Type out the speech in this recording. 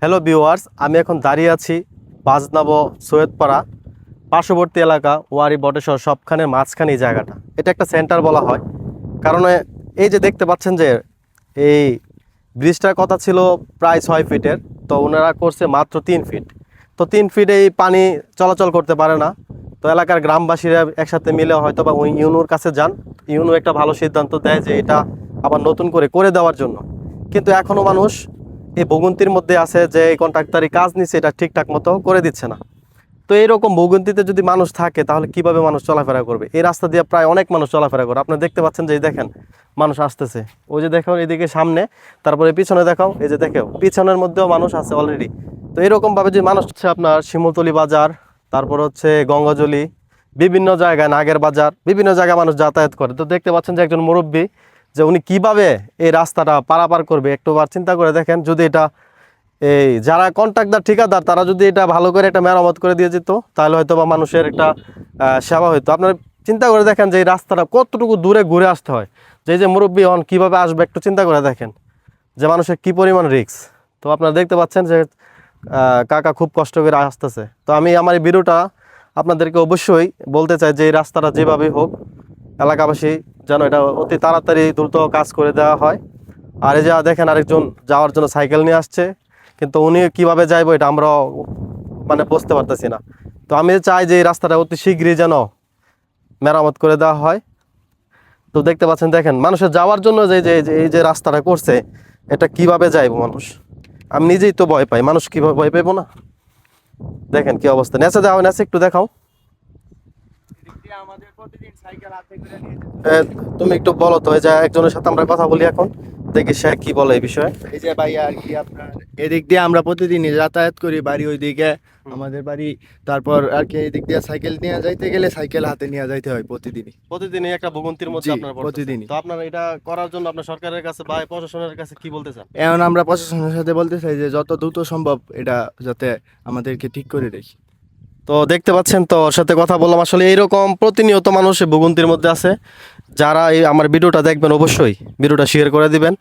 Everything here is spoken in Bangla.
হ্যালো ভিউয়ার্স, আমি এখন দাঁড়িয়ে আছি বাজনাবো সৈয়দপাড়া পার্শ্ববর্তী এলাকা ওয়ারি বটেশ্বর সবখানের মাঝখানে এই জায়গাটা। এটা একটা সেন্টার বলা হয়, কারণ এই যে দেখতে পাচ্ছেন যে এই ব্রিজটার কথা ছিল প্রায় 6 ফিটের, তো ওনারা করছে মাত্র 3 ফিট। তো 3 ফিট এই পানি চলাচল করতে পারে না। তো এলাকার গ্রামবাসীরা একসাথে মিলে হয়তো বা ওই ইউনোর কাছে যান, ইউনো একটা ভালো সিদ্ধান্ত দেয় যে এটা আবার নতুন করে দেওয়ার জন্য। কিন্তু এখনও মানুষ এই ভোগান্তির মধ্যে আছে যে এই কন্ট্রাক্টরি কাজ নিচ্ছে, এটা ঠিকঠাক মতো করে দিচ্ছে না। তো এইরকম ভোগান্তিতে যদি মানুষ থাকে তাহলে কিভাবে মানুষ চলাফেরা করবে? এই রাস্তা দিয়ে প্রায় অনেক মানুষ চলাফেরা করে। আপনি দেখতে পাচ্ছেন যে এই দেখেন মানুষ আসতেছে, ওই যে দেখো এদিকে সামনে, তারপরে পিছনে দেখাও, এই যে দেখো পিছনের মধ্যেও মানুষ আছে অলরেডি। তো এরকমভাবে যে মানুষ হচ্ছে আপনার শিমুলতলি বাজার, তারপর হচ্ছে গঙ্গাজলি, বিভিন্ন জায়গায় নাগের বাজার, বিভিন্ন জায়গায় মানুষ যাতায়াত করে। তো দেখতে পাচ্ছেন যে একজন মুরব্বী, যে উনি কিভাবে এই রাস্তাটা পারাপার করবে একটুবার চিন্তা করে দেখেন। যদি এটা এই যারা কন্ট্রাক্টর ঠিকাদার তারা যদি এটা ভালো করে একটা মেরামত করে দিয়ে যেত তাহলে হয়তো বা মানুষের একটা সেবা হতো। আপনারা চিন্তা করে দেখেন যে এই রাস্তাটা কতটুকু দূরে ঘুরে আসতে হয়, যে মুরব্বী হন কীভাবে আসবে একটু চিন্তা করে দেখেন যে মানুষের কী পরিমাণ রিস্ক। তো আপনারা দেখতে পাচ্ছেন যে কাকা খুব কষ্ট করে আসতেছে। তো আমি আমার এই ভিডিওটা আপনাদেরকে অবশ্যই বলতে চাই যে এই রাস্তাটা যেভাবে হোক এলাকাবাসী যেন এটা অতি তাড়াতাড়ি দ্রুত কাজ করে দেওয়া হয়। আর এই যে দেখেন আরেকজন যাওয়ার জন্য সাইকেল নিয়ে আসছে, কিন্তু উনি কিভাবে যাইবো এটা আমরা মানে বুঝতে পারতেছি না। তো আমি চাই যে এই রাস্তাটা অতি শীঘ্রই যেন মেরামত করে দেওয়া হয়। তো দেখতে পাচ্ছেন দেখেন মানুষের যাওয়ার জন্য যে যে এই যে রাস্তাটা করছে এটা কিভাবে যাইবো মানুষ? আমি নিজেই তো ভয় পাই, মানুষ কিভাবে ভয় পাইবো না? দেখেন কি অবস্থা। নেচে যাও, নেচে একটু দেখাও। তুমি একটু বলো তো, এই যে একজনের সাথে আমরা কথা বলি এখন, দেখি সে কি বলে এই বিষয়ে। এই যে ভাই আর কি আপনার এদিক দিয়ে আমরা প্রতিদিনই যাতায়াত করি, বাড়ি ওইদিকে আমাদের বাড়ি। তারপর আর কি এদিক দিয়ে সাইকেল নিয়ে যাইতে গেলে সাইকেল হাতে নিয়ে যাইতে হয় প্রতিদিনই একটা ভোগান্তির মধ্যে জি, আপনারা পড়তেছেন। প্রতিদিনই। তো আপনারা এটা করার জন্য আপনার সরকারের কাছে বা প্রশাসনের কাছে কি বলতে চান? এখন আমরা প্রশাসনের সাথে বলতে চাই যে যত দ্রুত সম্ভব এটা যাতে আমাদেরকে ঠিক করে দেখি। তো দেখতে পাচ্ছেন, তো ওর সাথে কথা বললাম। আসলে এইরকম প্রতিনিয়ত মানুষ ভোগান্তির মধ্যে আছে। যারা এই আমার ভিডিওটা দেখবেন অবশ্যই ভিডিওটা শেয়ার করে দিবেন।